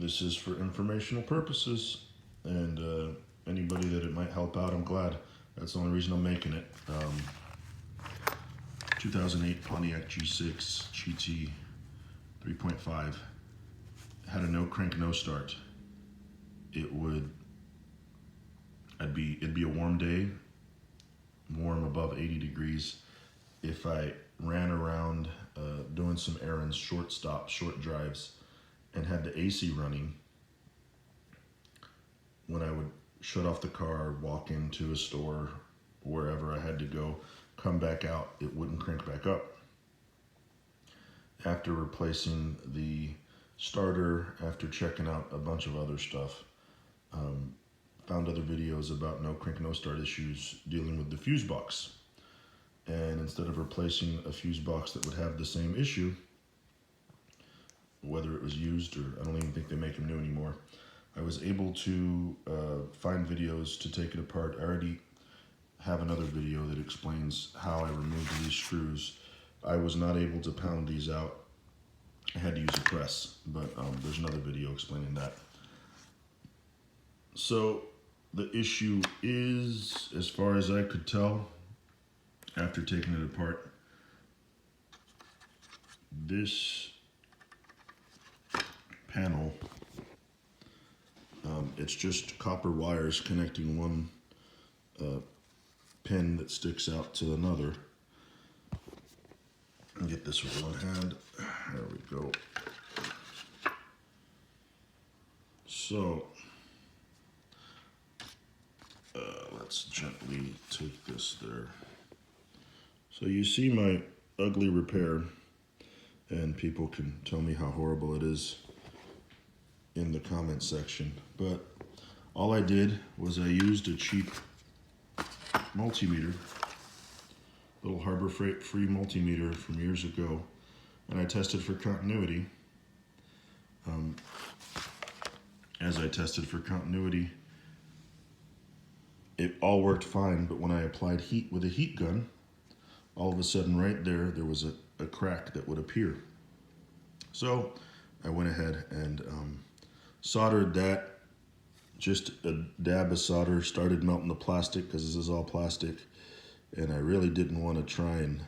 this is for informational purposes, and anybody that it might help out, I'm glad. That's the only reason I'm making it. 2008 Pontiac G6 GT 3.5 had a no crank, no start. It'd be a warm day, warm above 80 degrees. If I ran around doing some errands, short stops, short drives, and had the AC running, when I would shut off the car, walk into a store, wherever I had to go, come back out, it wouldn't crank back up. After replacing the starter, after checking out a bunch of other stuff, found other videos about no crank, no start issues dealing with the Fusebox. And instead of replacing a Fusebox that would have the same issue, whether it was used or I don't even think they make them new anymore, I was able to find videos to take it apart. I already have another video that explains how I removed these screws. I was not able to pound these out. I had to use a press, but there's another video explaining that. So the issue is, as far as I could tell, after taking it apart, this panel, it's just copper wires connecting one pin that sticks out to another. I'll get this with one hand. There we go. So let's gently take this there. So you see my ugly repair, and people can tell me how horrible it is in the comment section. But all I did was I used a cheap multimeter, little Harbor Freight free multimeter from years ago, and I tested for continuity. As I tested for continuity, it all worked fine, but when I applied heat with a heat gun, all of a sudden right there was a crack that would appear. So I went ahead and soldered that, just a dab of solder, started melting the plastic because this is all plastic, and I really didn't want to try and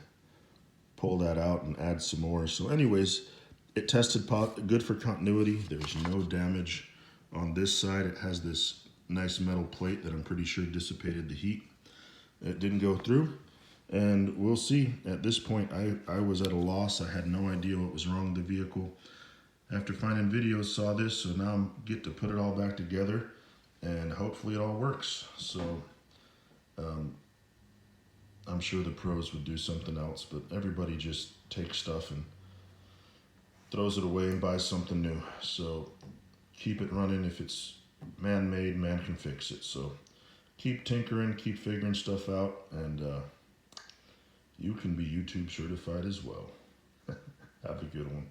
pull that out and add some more. So anyways, it tested good for continuity. There's no damage on this side. It has this nice metal plate that I'm pretty sure dissipated the heat. It didn't go through, and we'll see. At this point, I was at a loss. I had no idea what was wrong with the vehicle. After finding videos, saw this, so now I get to put it all back together, and hopefully it all works. So I'm sure the pros would do something else, but everybody just takes stuff and throws it away and buys something new. So keep it running. If it's man-made, man can fix it. So keep tinkering, keep figuring stuff out, and you can be YouTube certified as well. Have a good one.